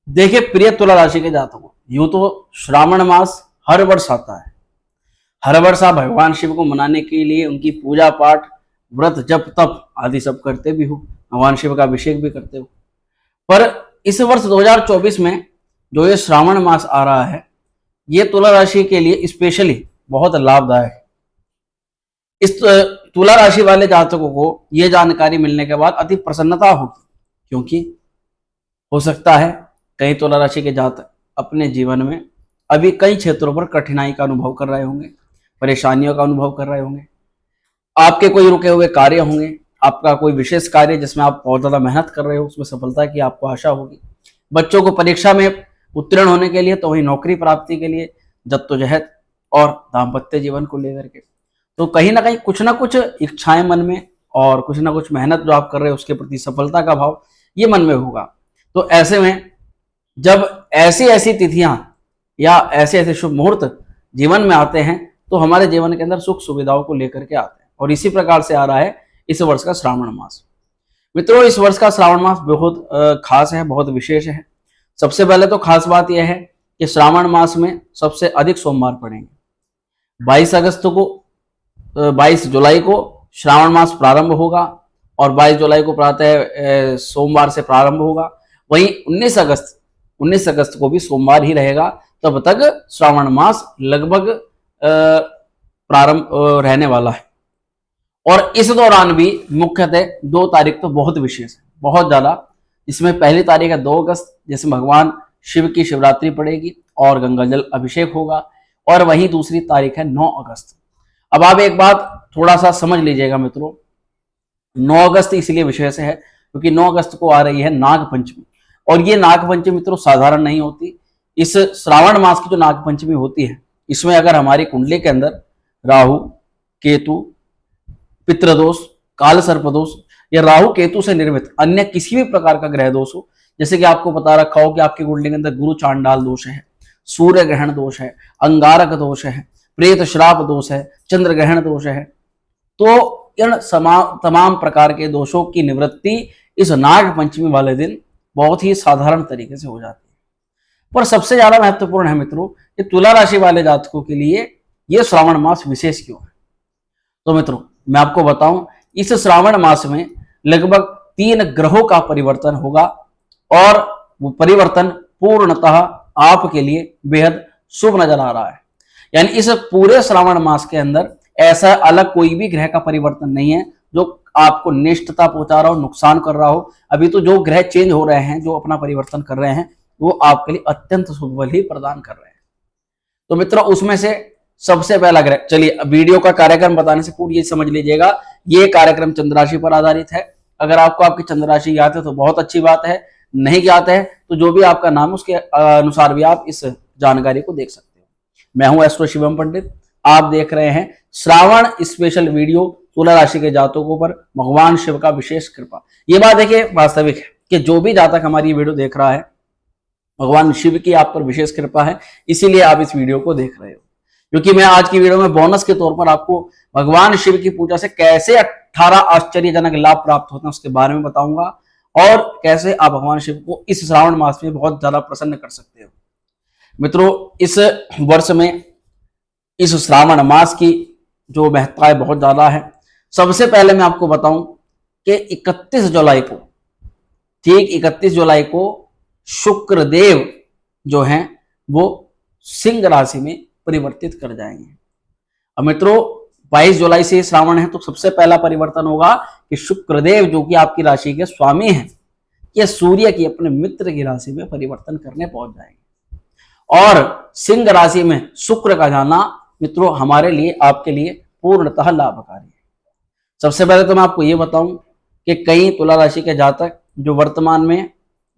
देखिए प्रिय तुला राशि के जातकों, यूं तो श्रावण मास हर वर्ष आता है। हर वर्ष आप भगवान शिव को मनाने के लिए उनकी पूजा पाठ, व्रत, जप, तप आदि सब करते भी हो, भगवान शिव का अभिषेक भी करते हो। पर इस वर्ष 2024 में जो ये श्रावण मास आ रहा है, ये तुला राशि के लिए स्पेशली बहुत लाभदायक है। इस तुला राशि वाले जातकों को ये जानकारी मिलने के बाद अति प्रसन्नता होगी, क्योंकि हो सकता है कई तुला राशि के जातक अपने जीवन में अभी कई क्षेत्रों पर कठिनाई का अनुभव कर रहे होंगे, परेशानियों का अनुभव कर रहे होंगे। आपके कोई रुके हुए कार्य होंगे, आपका कोई विशेष कार्य जिसमें आप बहुत ज्यादा मेहनत कर रहे हो, उसमें सफलता की आपको आशा होगी। बच्चों को परीक्षा में उत्तीर्ण होने के लिए, तो वही नौकरी प्राप्ति के लिए जद्दोजहद और दाम्पत्य जीवन को लेकर के, तो कहीं ना कहीं कुछ ना कुछ इच्छाएं मन में और कुछ ना कुछ मेहनत जो आप कर रहे हो उसके प्रति सफलता का भाव ये मन में होगा। तो ऐसे में जब ऐसी ऐसी तिथियां या ऐसे ऐसे शुभ मुहूर्त जीवन में आते हैं, तो हमारे जीवन के अंदर सुख सुविधाओं को लेकर के आते हैं। और इसी प्रकार से आ रहा है इस वर्ष का श्रावण मास। मित्रों, इस वर्ष का श्रावण मास बहुत खास है, बहुत विशेष है। सबसे पहले तो खास बात यह है कि श्रावण मास में सबसे अधिक सोमवार पड़ेंगे। 22 जुलाई को श्रावण मास प्रारंभ होगा और 22 जुलाई को प्रातः सोमवार से प्रारंभ होगा। वहीं 19 अगस्त को भी सोमवार ही रहेगा। तब तक श्रावण मास लगभग प्रारंभ रहने वाला है। और इस दौरान भी मुख्यतः 2 तारीख तो बहुत विशेष है, बहुत ज्यादा। इसमें पहली तारीख है 2 अगस्त, जिसमें भगवान शिव की शिवरात्रि पड़ेगी और गंगा जल अभिषेक होगा। और वहीं दूसरी तारीख है 9 अगस्त। अब आप एक बात थोड़ा सा समझ लीजिएगा मित्रों, 9 अगस्त इसलिए विशेष है क्योंकि 9 अगस्त को आ रही है नाग पंचमी। और ये नाग पंचमी मित्रों साधारण नहीं होती। इस श्रावण मास की जो नाग पंचमी होती है, इसमें अगर हमारी कुंडली के अंदर राहु, केतु, पितृदोष, काल सर्पदोष या राहु केतु से निर्मित अन्य किसी भी प्रकार का ग्रह दोष हो, जैसे कि आपको बता रखा हो कि आपकी कुंडली के अंदर गुरु चांडाल दोष है, सूर्य ग्रहण दोष है, अंगारक दोष है, प्रेत श्राप दोष है, चंद्र ग्रहण दोष है, तो इन तमाम प्रकार के दोषों की निवृत्ति इस नाग पंचमी वाले दिन बहुत ही साधारण तरीके से हो जाती है। पर सबसे ज्यादा महत्वपूर्ण है मित्रों, ये तुला राशि वाले जातकों के लिए ये श्रावण मास विशेष क्यों है। तो मित्रों मैं आपको बताऊं, इस श्रावण मास में लगभग 3 ग्रहों का परिवर्तन होगा और वो परिवर्तन पूर्णतः आपके लिए बेहद शुभ नजर आ रहा है। यानी इस पूरे श्रावण मास के अंदर ऐसा अलग कोई भी ग्रह का परिवर्तन नहीं है जो आपको निष्ठता पहुंचा रहा हो, नुकसान कर रहा हो। अभी तो जो ग्रह चेंज हो रहे हैं, जो अपना परिवर्तन कर रहे हैं, वो आपके लिए अत्यंत शुभ फल ही प्रदान कर रहे हैं। तो मित्रों उसमें से सबसे पहला ग्रह, चलिए वीडियो का कार्यक्रम बताने से पूरी ये समझ लीजिएगा, ये कार्यक्रम चंद्र राशि पर आधारित है। अगर आपको आपकी चंद्र राशि ज्ञात है तो बहुत अच्छी बात है, नहीं ज्ञात है तो जो भी आपका नाम उसके अनुसार भी आप इस जानकारी को देख सकते हो। मैं हूं एस्ट्रो शिवम पंडित, आप देख रहे हैं श्रावण स्पेशल वीडियो तुला राशि के जातकों पर भगवान शिव का विशेष कृपा। ये बात देखिए वास्तविक है कि जो भी जातक हमारी वीडियो देख रहा है, भगवान शिव की आप पर विशेष कृपा है, इसीलिए आप इस वीडियो को देख रहे हो। क्योंकि मैं आज की वीडियो में बोनस के तौर पर आपको भगवान शिव की पूजा से कैसे 18 आश्चर्यजनक लाभ प्राप्त होते हैं उसके बारे में बताऊंगा, और कैसे आप भगवान शिव को इस श्रावण मास में बहुत ज्यादा प्रसन्न कर सकते हो। मित्रों इस वर्ष में इस श्रावण मास की जो महत्ता है बहुत ज्यादा है। सबसे पहले मैं आपको बताऊं कि 31 जुलाई को, ठीक 31 जुलाई को शुक्रदेव जो हैं वो सिंह राशि में परिवर्तित कर जाएंगे। अब मित्रों 22 जुलाई से श्रावण है, तो सबसे पहला परिवर्तन होगा कि शुक्रदेव जो कि आपकी राशि के स्वामी हैं, ये सूर्य की अपने मित्र की राशि में परिवर्तन करने पहुंच जाएंगे। और सिंह राशि में शुक्र का जाना मित्रों हमारे लिए, आपके लिए पूर्णतः लाभकारी है। सबसे पहले तो मैं आपको ये बताऊं कि कई तुला राशि के जातक जो वर्तमान में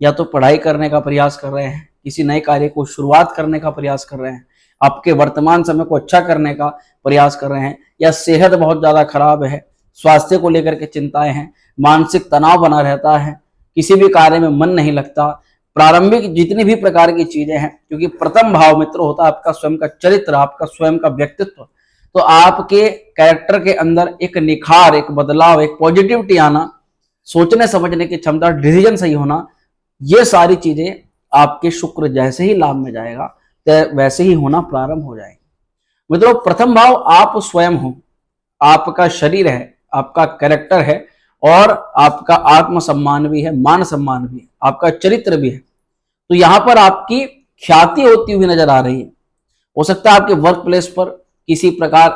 या तो पढ़ाई करने का प्रयास कर रहे हैं, किसी नए कार्य को शुरुआत करने का प्रयास कर रहे हैं, आपके वर्तमान समय को अच्छा करने का प्रयास कर रहे हैं, या सेहत बहुत ज्यादा खराब है, स्वास्थ्य को लेकर के चिंताएं हैं, मानसिक तनाव बना रहता है, किसी भी कार्य में मन नहीं लगता, प्रारंभिक जितनी भी प्रकार की चीजें हैं, क्योंकि प्रथम भाव मित्र होता है आपका स्वयं का चरित्र, आपका स्वयं का व्यक्तित्व, तो आपके कैरेक्टर के अंदर एक निखार, एक बदलाव, एक पॉजिटिविटी आना, सोचने समझने की क्षमता, डिसीजन सही होना, ये सारी चीजें आपके शुक्र जैसे ही लाभ में जाएगा तो वैसे ही होना प्रारंभ हो जाएगा। मित्रों, प्रथम भाव आप स्वयं हो, आपका शरीर है, आपका कैरेक्टर है और आपका आत्मसम्मान भी है, मान सम्मान भी है, आपका चरित्र भी है। तो यहां पर आपकी ख्याति होती हुई नजर आ रही है। हो सकता है आपके वर्क प्लेस पर किसी प्रकार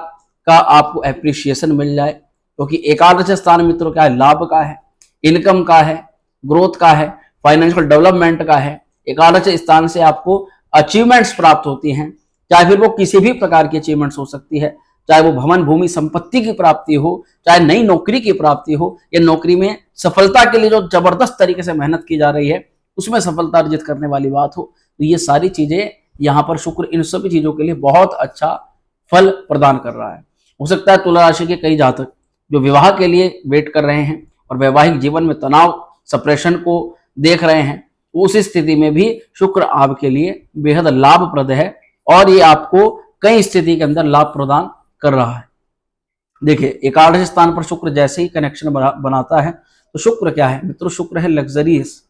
का आपको एप्रिसिएशन मिल जाए, क्योंकि एकादश स्थान मित्रों क्या है, लाभ का है, इनकम का है, ग्रोथ का है, फाइनेंशियल डेवलपमेंट का है। एकादश स्थान से आपको अचीवमेंट्स प्राप्त होती हैं, चाहे फिर वो किसी भी प्रकार की अचीवमेंट्स हो सकती है, चाहे वो भवन भूमि संपत्ति की प्राप्ति हो, चाहे नई नौकरी की प्राप्ति हो, या नौकरी में सफलता के लिए जो जबरदस्त तरीके से मेहनत की जा रही है उसमें सफलता अर्जित करने वाली बात हो। तो ये सारी चीजें यहाँ पर शुक्र इन सभी चीजों के लिए बहुत अच्छा फल प्रदान कर रहा है। हो सकता है तुला राशि के कई जातक जो विवाह के लिए वेट कर रहे हैं और वैवाहिक जीवन में तनाव सप्रेशन को देख रहे हैं, उस स्थिति में भी शुक्र आपके लिए बेहद लाभप्रद है और ये आपको कई स्थिति के अंदर लाभ प्रदान कर रहा है। देखिए, एकादश स्थान पर शुक्र जैसे ही कनेक्शन बनाता है तो शुक्र क्या है मित्रों, शुक्र है लग्जरियस,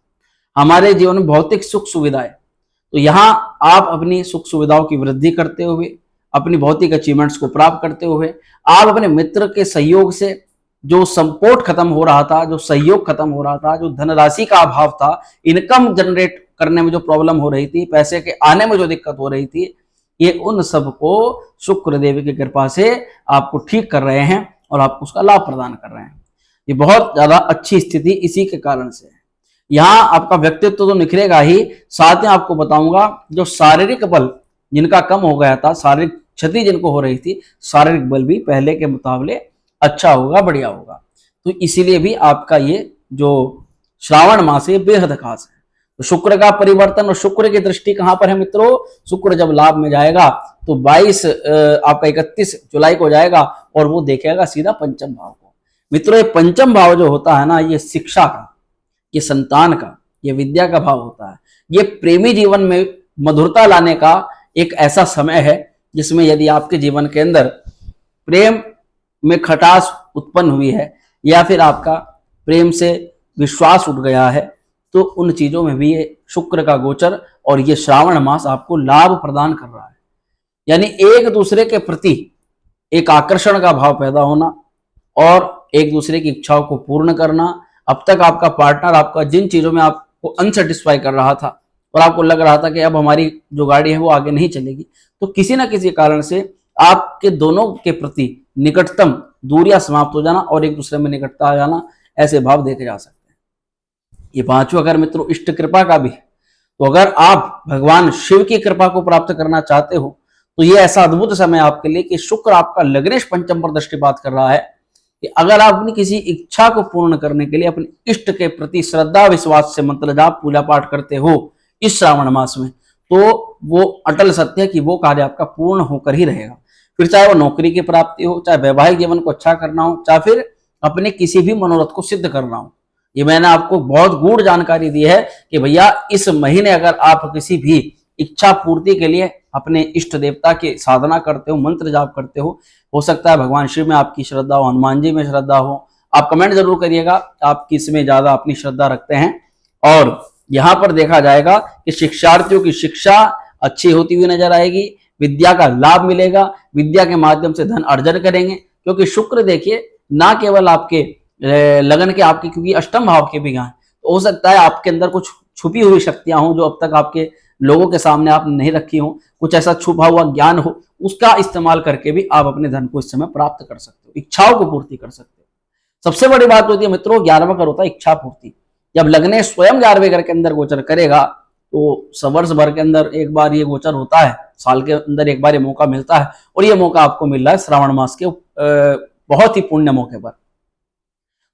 हमारे जीवन में भौतिक सुख सुविधाएं। तो यहाँ आप अपनी सुख सुविधाओं की वृद्धि करते हुए, अपनी भौतिक अचीवमेंट्स को प्राप्त करते हुए, आप अपने मित्र के सहयोग से जो सपोर्ट खत्म हो रहा था, जो सहयोग खत्म हो रहा था, जो धनराशि का अभाव था, इनकम जनरेट करने में जो प्रॉब्लम हो रही थी, पैसे के आने में जो दिक्कत हो रही थी, ये उन सबको शुक्र देव की कृपा से आपको ठीक कर रहे हैं और आपको उसका लाभ प्रदान कर रहे हैं। ये बहुत ज्यादा अच्छी स्थिति इसी के कारण से है। यहाँ आपका व्यक्तित्व तो निखरेगा ही, साथ में आपको बताऊंगा जो शारीरिक बल जिनका कम हो गया था, शारीरिक क्षति जिनको हो रही थी, शारीरिक बल भी पहले के मुकाबले अच्छा होगा, बढ़िया होगा। तो इसीलिए भी आपका ये जो श्रावण मास है बेहद खास है। तो शुक्र का परिवर्तन और शुक्र की दृष्टि कहां पर है मित्रों, शुक्र जब लाभ में जाएगा तो 22 आपका 31 जुलाई को जाएगा और वो देखेगा सीधा पंचम भाव को। मित्रों, ये पंचम भाव जो होता है ना, ये शिक्षा का, ये संतान का, ये विद्या का भाव होता है। ये प्रेमी जीवन में मधुरता लाने का एक ऐसा समय है जिसमें यदि आपके जीवन के अंदर प्रेम में खटास उत्पन्न हुई है या फिर आपका प्रेम से विश्वास उठ गया है, तो उन चीजों में भी ये शुक्र का गोचर और ये श्रावण मास आपको लाभ प्रदान कर रहा है। यानी एक दूसरे के प्रति एक आकर्षण का भाव पैदा होना और एक दूसरे की इच्छाओं को पूर्ण करना। अब तक आपका पार्टनर आपका जिन चीजों में आपको अनसेटिस्फाई कर रहा था और आपको लग रहा था कि अब हमारी जो गाड़ी है वो आगे नहीं चलेगी, तो किसी ना किसी कारण से आपके दोनों के प्रति निकटतम दूरियां समाप्त हो जाना और एक दूसरे में निकटता आ जाना, ऐसे भाव देखे जा सकते हैं। ये पांचों अगर मित्रों इष्ट कृपा का भी है, तो अगर आप भगवान शिव की कृपा को प्राप्त करना चाहते हो तो ये ऐसा अद्भुत समय आपके लिए कि शुक्र आपका लग्नेश पंचम पर दृष्टिपात कर रहा है कि अगर आप अपनी किसी इच्छा को पूर्ण करने के लिए अपने इष्ट के प्रति श्रद्धा विश्वास से मंत्र जाप पूजा पाठ करते हो इस श्रावण मास में, तो वो अटल सत्य है कि वो कार्य आपका पूर्ण होकर ही रहेगा। फिर चाहे वो नौकरी की प्राप्ति हो, चाहे वैवाहिक जीवन को अच्छा करना हो, चाहे फिर अपने किसी भी मनोरथ को सिद्ध करना हो। ये मैंने आपको बहुत गूढ़ जानकारी दी है कि भैया इस महीने अगर आप किसी भी इच्छा पूर्ति के लिए अपने इष्ट देवता की साधना करते हो, मंत्र जाप करते हो सकता है भगवान शिव में आपकी श्रद्धा हो, हनुमान जी में श्रद्धा हो। आप कमेंट जरूर करिएगा आप किस में ज्यादा अपनी श्रद्धा रखते हैं। और यहाँ पर देखा जाएगा कि शिक्षार्थियों की शिक्षा अच्छी होती हुई नजर आएगी, विद्या का लाभ मिलेगा, विद्या के माध्यम से धन अर्जन करेंगे, क्योंकि शुक्र देखिए ना केवल आपके लगन के आपके क्योंकि अष्टम भाव के भी हैं, तो हो सकता है आपके अंदर कुछ छुपी हुई शक्तियां हों जो अब तक आपके लोगों के सामने आपने नहीं रखी हो, कुछ ऐसा छुपा हुआ ज्ञान हो, उसका इस्तेमाल करके भी आप अपने धन को इस समय प्राप्त कर सकते हो, इच्छाओं को पूर्ति कर सकते हो। सबसे बड़ी बात होती है मित्रों 11वां घर होता है इच्छा पूर्ति। जब लग्ने स्वयं 11वें घर के अंदर गोचर करेगा तो वर्ष भर के अंदर एक बार ये गोचर होता है, साल के अंदर एक बार ये मौका मिलता है और ये मौका आपको मिल रहा है श्रावण मास के बहुत ही पुण्य मौके पर।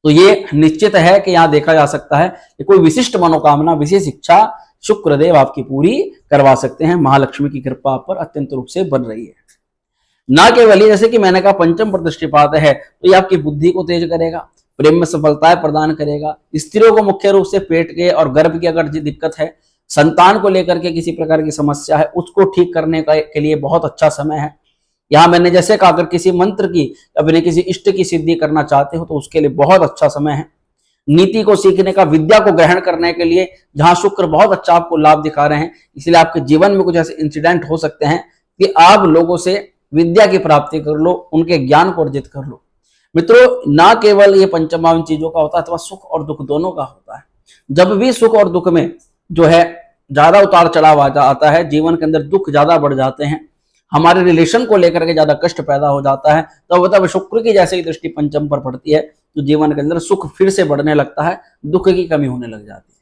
तो ये निश्चित है कि यहाँ देखा जा सकता है कि कोई विशिष्ट मनोकामना, विशेष इच्छा शुक्रदेव आपकी पूरी करवा सकते हैं। महालक्ष्मी की कृपा पर अत्यंत रूप से बन रही है। ना केवल जैसे कि मैंने कहा पंचम पर दृष्टिपात है तो ये आपकी बुद्धि को तेज करेगा, प्रेम में सफलताएं प्रदान करेगा। स्त्रियों को मुख्य रूप से पेट के और गर्भ की अगर दिक्कत है, संतान को लेकर के किसी प्रकार की समस्या है, उसको ठीक करने के लिए बहुत अच्छा समय है। यहाँ मैंने जैसे कहा अगर किसी मंत्र की अपने किसी इष्ट की सिद्धि करना चाहते हो तो उसके लिए बहुत अच्छा समय है। नीति को सीखने का, विद्या को ग्रहण करने के लिए जहां शुक्र बहुत अच्छा आपको लाभ दिखा रहे हैं, इसलिए आपके जीवन में कुछ ऐसे इंसिडेंट हो सकते हैं कि आप लोगों से विद्या की प्राप्ति कर लो, उनके ज्ञान को अर्जित कर लो। मित्रों, ना केवल ये पंचम भाव इन चीजों का होता है अथवा सुख और दुख दोनों का होता है। जब भी सुख और दुख में जो है ज्यादा उतार चढ़ाव आता है, जीवन के अंदर दुख ज्यादा बढ़ जाते हैं, हमारे रिलेशन को लेकर के ज्यादा कष्ट पैदा हो जाता है, तो तब शुक्र की जैसे ही दृष्टि पंचम पर पड़ती है तो जीवन के अंदर सुख फिर से बढ़ने लगता है, दुख की कमी होने लग जाती है।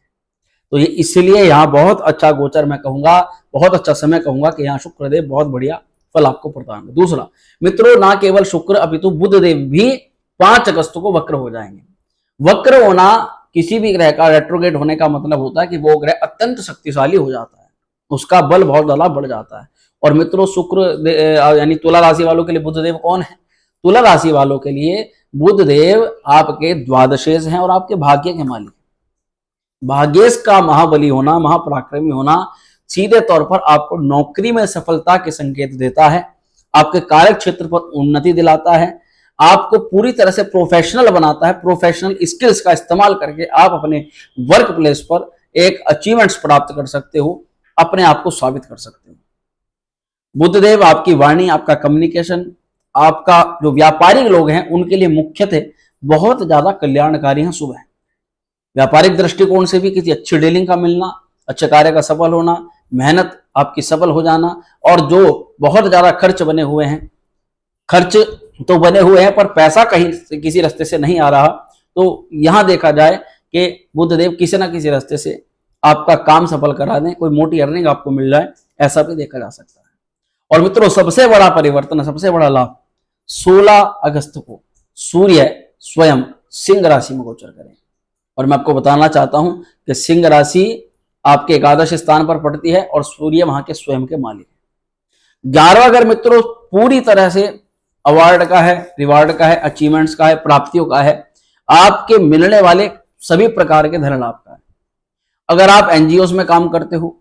तो ये इसलिए यहाँ बहुत अच्छा गोचर मैं कहूंगा, बहुत अच्छा समय कहूंगा कि यहाँ शुक्रदेव बहुत बढ़िया फल आपको प्रदान करें। दूसरा मित्रों, ना केवल शुक्र अपितु बुध देव भी 5 अगस्त को वक्र हो जाएंगे। वक्र होना किसी भी ग्रह का रेट्रोगेट होने का मतलब होता है कि वो ग्रह अत्यंत शक्तिशाली हो जाता है, उसका बल बहुत ज्यादा बढ़ जाता है। और मित्रों, शुक्र यानी तुला राशि वालों के लिए बुध देव कौन है? तुला राशि वालों के लिए बुध देव आपके द्वादशेश हैं और आपके भाग्य के मालिक। भाग्येश का महाबली होना, महापराक्रमी होना सीधे तौर पर आपको नौकरी में सफलता के संकेत देता है, आपके कार्य क्षेत्र पर उन्नति दिलाता है, आपको पूरी तरह से प्रोफेशनल बनाता है। प्रोफेशनल स्किल्स का इस्तेमाल करके आप अपने वर्क प्लेस पर एक अचीवमेंट्स प्राप्त कर सकते हो, अपने आप को साबित कर सकते हो। बुधदेव आपकी वाणी, आपका कम्युनिकेशन, आपका जो व्यापारिक लोग हैं उनके लिए मुख्यतः बहुत ज्यादा कल्याणकारी है। शुभ है। व्यापारिक दृष्टिकोण से भी किसी अच्छी डीलिंग का मिलना, अच्छे कार्य का सफल होना, मेहनत आपकी सफल हो जाना, और जो बहुत ज्यादा खर्च बने हुए हैं, खर्च तो बने हुए हैं पर पैसा कहीं से किसी रास्ते से नहीं आ रहा, तो यहां देखा जाए कि बुधदेव किसी ना किसी रास्ते से आपका काम सफल करा दें, कोई मोटी अर्निंग आपको मिल जाए, ऐसा भी देखा जा सकता है। और मित्रों, सबसे बड़ा परिवर्तन, सबसे बड़ा लाभ 16 अगस्त को सूर्य स्वयं सिंह राशि में गोचर करें। और मैं आपको बताना चाहता हूं कि सिंह राशि आपके एकादश स्थान पर पड़ती है और सूर्य वहां के स्वयं के मालिक है। 11वां अगर मित्रों पूरी तरह से अवार्ड का है, रिवार्ड का है, अचीवमेंट्स का है, प्राप्तियों का है, आपके मिलने वाले सभी प्रकार के धन लाभ का है। अगर आप एनजीओस में काम करते हो,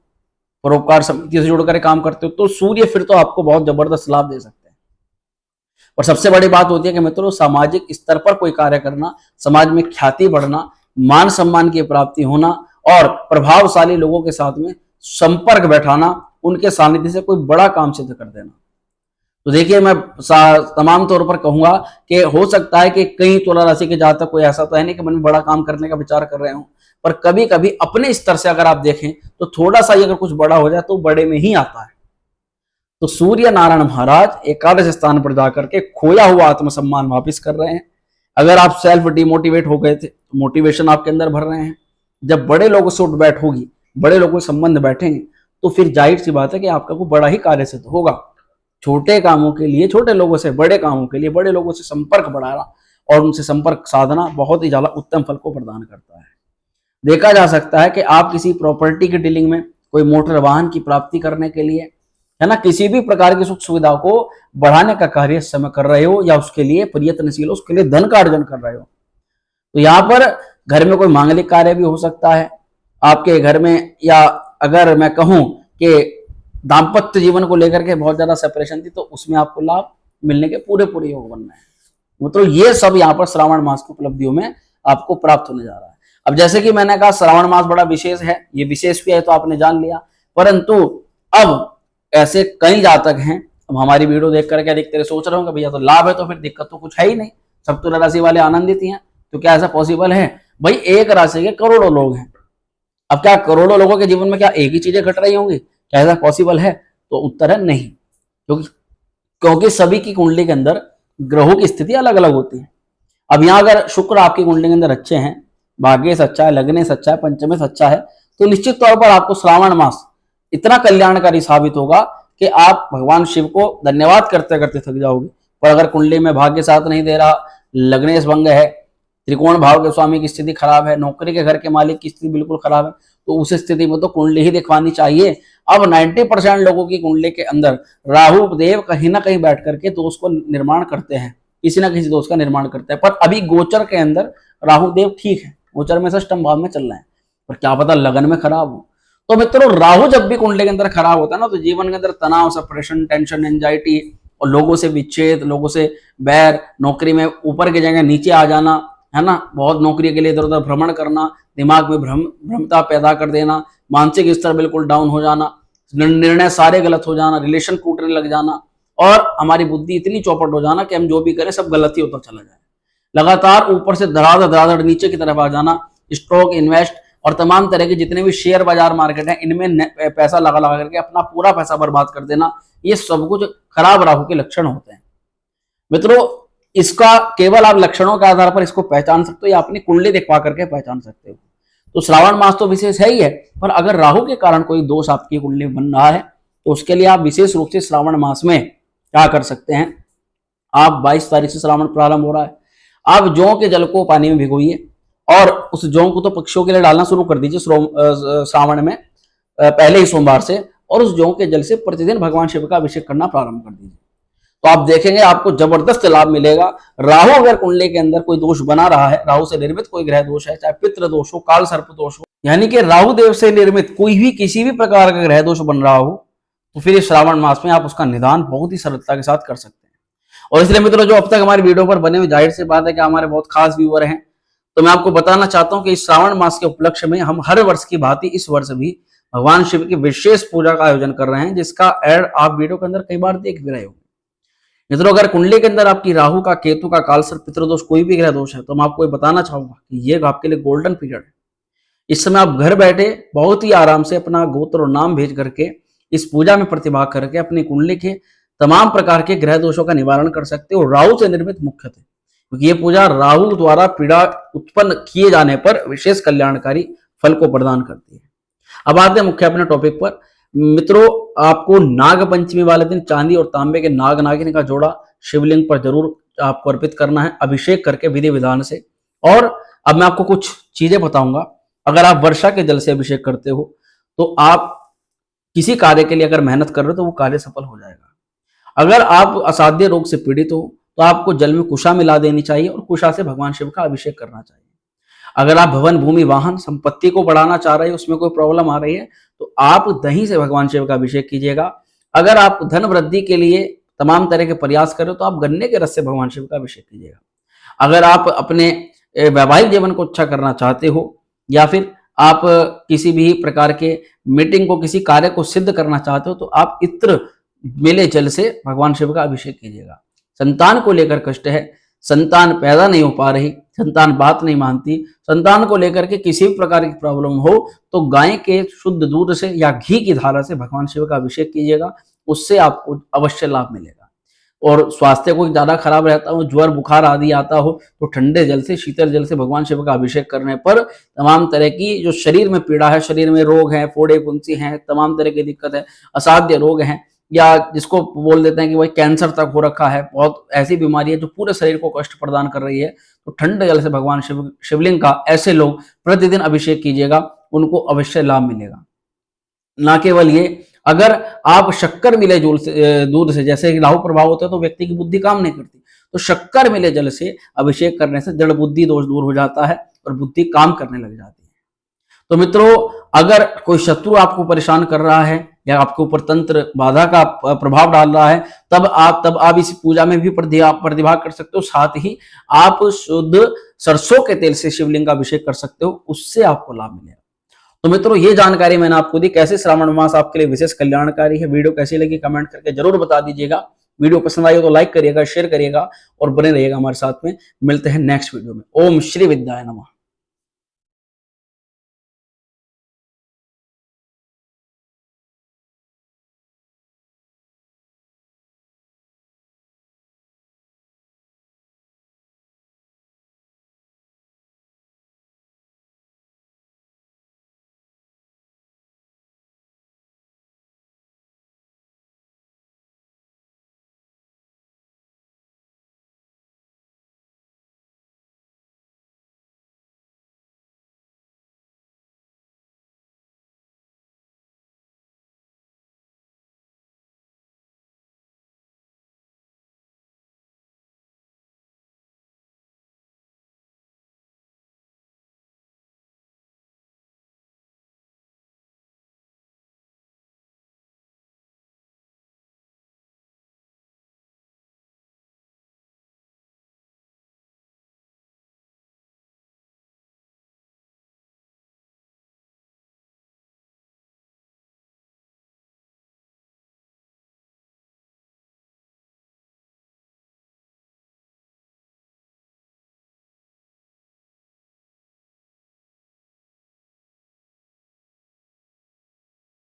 परोपकार समिति से जुड़कर काम करते हो, तो सूर्य फिर तो आपको बहुत जबरदस्त लाभ दे सकते हैं। और सबसे बड़ी बात होती है कि मित्रों, सामाजिक स्तर पर कोई कार्य करना, समाज में ख्याति बढ़ना, मान सम्मान की प्राप्ति होना और प्रभावशाली लोगों के साथ में संपर्क बैठाना, उनके सानिध्य से कोई बड़ा काम सिद्ध कर देना। तो देखिए, मैं तमाम तौर पर कहूंगा कि हो सकता है कि कई तुला राशि के जातक कोई ऐसा तो है नहीं कि मन में बड़ा काम करने का विचार कर रहे हो, पर कभी कभी अपने स्तर से अगर आप देखें तो थोड़ा सा ही अगर कुछ बड़ा हो जाए तो बड़े में ही आता है। तो सूर्य नारायण महाराज एकादश स्थान पर जाकर के खोया हुआ आत्मसम्मान वापिस कर रहे हैं। अगर आप सेल्फ डिमोटिवेट हो गए थे तो मोटिवेशन आपके अंदर भर रहे हैं। जब बड़े लोगों से उठ बैठ होगी, बड़े लोगों से संबंध बैठेंगे, तो फिर जाहिर सी बात है कि आपका कोई बड़ा ही कार्य सिद्ध होगा। छोटे कामों के लिए छोटे लोगों से, बड़े कामों के लिए बड़े लोगों से संपर्क बढ़ाना और उनसे संपर्क साधना बहुत ही ज्यादा उत्तम फल को प्रदान करता है। देखा जा सकता है कि आप किसी प्रॉपर्टी की डीलिंग में, कोई मोटर वाहन की प्राप्ति करने के लिए, है ना, किसी भी प्रकार की सुख सुविधा को बढ़ाने का कार्य इस समय कर रहे हो या उसके लिए प्रयत्नशील हो, उसके लिए धन का अर्जन कर रहे हो। तो यहाँ पर घर में कोई मांगलिक कार्य भी हो सकता है आपके घर में, या अगर मैं कहूं कि दाम्पत्य जीवन को लेकर के बहुत ज्यादा सेपरेशन थी, तो उसमें आपको लाभ मिलने के पूरे पूरे योग बनना है। मतलब ये सब यहाँ पर श्रावण मास की उपलब्धियों में आपको प्राप्त होने जा रहा है। अब जैसे कि मैंने कहा, श्रावण मास बड़ा विशेष है, ये विशेष भी है तो आपने जान लिया, परंतु अब ऐसे कई जातक हैं, अब हमारी वीडियो देख करके अधिकतर सोच रहे होंगे भैया तो लाभ है तो फिर दिक्कत तो कुछ है ही नहीं, सब तुला राशि वाले आनंदित ही हैं, तो क्या ऐसा पॉसिबल है? भाई एक राशि के करोड़ों लोग हैं, अब क्या करोड़ों लोगों के जीवन में क्या एक ही चीजें घट रही होंगी? क्या ऐसा पॉसिबल है? तो उत्तर है नहीं, क्योंकि सभी की कुंडली के अंदर ग्रहों की स्थिति अलग अलग होती है। अब यहाँ अगर शुक्र आपकी कुंडली के अंदर अच्छे हैं, भाग्य से अच्छा है, लग्न से अच्छा है, पंचमे से अच्छा है, तो निश्चित तौर पर आपको श्रावण मास इतना कल्याणकारी साबित होगा कि आप भगवान शिव को धन्यवाद करते करते थक जाओगे। पर अगर कुंडली में भाग्य साथ नहीं दे रहा, लग्नेश भंग है, त्रिकोण भाव के स्वामी की स्थिति खराब है, नौकरी के घर के मालिक की स्थिति बिल्कुल खराब है, तो उस स्थिति में तो कुंडली ही दिखवानी चाहिए। अब 90% लोगों की कुंडली के अंदर राहु देव कहीं ना कहीं बैठ करके दोष को निर्माण करते हैं, किसी ना किसी दोष का निर्माण करते हैं। पर अभी गोचर के अंदर राहु देव ठीक है, गोचर में षष्ठम भाव में चल रहे हैं, पर क्या पता लगन में खराब हो। तो मित्रों, राहु जब भी कुंडली के अंदर खराब होता है ना, तो जीवन के अंदर तनाव, सप्रेशन, टेंशन, एंजाइटी और लोगों से विच्छेद, लोगों से बैर, नौकरी में ऊपर की जगह नीचे आ जाना, है ना, बहुत नौकरी के लिए इधर उधर भ्रमण करना, दिमाग में भ्रमता पैदा कर देना, मानसिक स्तर बिल्कुल डाउन हो जाना, निर्णय सारे गलत हो जाना, रिलेशन टूटने लग जाना, और हमारी बुद्धि इतनी चौपट हो जाना कि हम जो भी करें सब गलत ही होता चला जाए, लगातार ऊपर से धड़ाधड़ धड़ाधड़ नीचे की तरफ आ जाना, स्टॉक इन्वेस्ट और तमाम तरह के जितने भी शेयर बाजार मार्केट है इनमें पैसा लगा लगा करके अपना पूरा पैसा बर्बाद कर देना, ये सब कुछ खराब राहु के लक्षण होते हैं। मित्रों, इसका केवल आप लक्षणों के आधार पर इसको पहचान सकते हो या अपनी कुंडली दिखवा करके पहचान सकते हो। तो श्रावण मास तो विशेष है ही है, पर अगर राहु के कारण कोई दोष आपकी कुंडली में बन रहा है तो उसके लिए आप विशेष रूप से श्रावण मास में क्या कर सकते हैं, आप 22 तारीख से श्रावण प्रारंभ हो रहा है, आप जौ के जल को पानी में भिगोइए और उस जौ को तो पक्षियों के लिए डालना शुरू कर दीजिए श्रावण में पहले ही सोमवार से, और उस जौ के जल से प्रतिदिन भगवान शिव का अभिषेक करना प्रारंभ कर दीजिए। तो आप देखेंगे आपको जबरदस्त लाभ मिलेगा। राहु अगर कुंडली के अंदर कोई दोष बना रहा है, राहु से निर्मित कोई ग्रह दोष है, चाहे पितृ दोष हो, काल सर्प दोष हो, यानी कि राहु देव से निर्मित कोई भी किसी भी प्रकार का ग्रह दोष बन रहा हो, तो फिर इस श्रावण मास में आप उसका निदान बहुत ही सरलता के साथ कर सकते हैं। और इसलिए मित्रों, जो अब तक हमारी वीडियो पर बने हुए, जाहिर सी बात है कि हमारे बहुत खास व्यूअर हैं, तो मैं आपको बताना चाहता हूं कि इस श्रावण मास के उपलक्ष्य में हम हर वर्ष की भांति इस वर्ष भी भगवान शिव की विशेष पूजा का आयोजन कर रहे हैं, जिसका एड आप वीडियो के अंदर कई बार देख भी रहे हो। मित्रों, अगर कुंडली के अंदर आपकी राहु का, केतु का, कालसर्प, पितृदोष कोई भी ग्रह दोष है, तो मैं आपको ये बताना चाहूंगा कि ये आपके लिए गोल्डन पीरियड है। इस समय आप घर बैठे बहुत ही आराम से अपना गोत्र और नाम भेज करके इस पूजा में प्रतिभाग करके अपनी कुंडली के तमाम प्रकार के ग्रह दोषों का निवारण कर सकते हो, राहु से निर्मित मुख्यतः, क्योंकि ये पूजा राहु द्वारा पीड़ा उत्पन्न किए जाने पर विशेष कल्याणकारी फल को प्रदान करती है। अब आते हैं मुख्य अपने टॉपिक पर। मित्रों, आपको नाग पंचमी वाले दिन चांदी और तांबे के नाग नागिन का जोड़ा शिवलिंग पर जरूर आपको अर्पित करना है, अभिषेक करके विधि विधान से। और अब मैं आपको कुछ चीजें बताऊंगा। अगर आप वर्षा के जल से अभिषेक करते हो तो आप किसी कार्य के लिए अगर मेहनत कर रहे हो तो वो कार्य सफल हो जाएगा। अगर आप असाध्य रोग से पीड़ित हो तो आपको जल में कुशा मिला देनी चाहिए और कुशा से भगवान शिव का अभिषेक करना चाहिए। अगर आप भवन, भूमि, वाहन, संपत्ति को बढ़ाना चाह रहे हो, उसमें कोई प्रॉब्लम आ रही है, तो आप दही से भगवान शिव का अभिषेक कीजिएगा। अगर आप धन वृद्धि के लिए तमाम तरह के प्रयास कर रहे हो तो आप गन्ने के रस से भगवान शिव का अभिषेक कीजिएगा। अगर आप अपने वैवाहिक जीवन को अच्छा करना चाहते हो या फिर आप किसी भी प्रकार के मीटिंग को, किसी कार्य को सिद्ध करना चाहते हो, तो आप इत्र मिले जल से भगवान शिव का अभिषेक कीजिएगा। संतान को लेकर कष्ट है, संतान पैदा नहीं हो पा रही, संतान बात नहीं मानती, संतान को लेकर के किसी भी प्रकार की प्रॉब्लम हो, तो गाय के शुद्ध दूध से या घी की धारा से भगवान शिव का अभिषेक कीजिएगा, उससे आपको अवश्य लाभ मिलेगा। और स्वास्थ्य को ज्यादा खराब रहता हो, ज्वर बुखार आदि आता हो, तो ठंडे जल से, शीतल जल से भगवान शिव का अभिषेक करने पर तमाम तरह की जो शरीर में पीड़ा है, शरीर में रोग है, फोड़े फुंसी हैं, तमाम तरह की दिक्कत है, असाध्य रोग हैं, या जिसको बोल देते हैं कि भाई कैंसर तक हो रखा है, बहुत ऐसी बीमारी है जो पूरे शरीर को कष्ट प्रदान कर रही है, तो ठंडे जल से भगवान शिवलिंग का ऐसे लोग प्रतिदिन अभिषेक कीजिएगा, उनको अवश्य लाभ मिलेगा। ना केवल ये, अगर आप शक्कर मिले दूध से, जैसे राहु प्रभाव होता है तो व्यक्ति की बुद्धि काम नहीं करती, तो शक्कर मिले जल से अभिषेक करने से जड़ बुद्धि दोष दूर हो जाता है और बुद्धि काम करने लग जाती है। तो मित्रों, अगर कोई शत्रु आपको परेशान कर रहा है या आपके ऊपर तंत्र बाधा का प्रभाव डाल रहा है, तब आप इस पूजा में भी प्रतिभाग कर सकते हो। साथ ही आप शुद्ध सरसों के तेल से शिवलिंग का अभिषेक कर सकते हो, उससे आपको लाभ मिलेगा। तो मित्रों, ये जानकारी मैंने आपको दी, कैसे श्रावण मास आपके लिए विशेष कल्याणकारी है। वीडियो कैसी लगी कमेंट करके जरूर बता दीजिएगा। वीडियो पसंद आई हो तो लाइक करिएगा, शेयर करिएगा और बने रहिएगा हमारे साथ में। मिलते हैं नेक्स्ट वीडियो में। ओम श्री विद्याय नमः।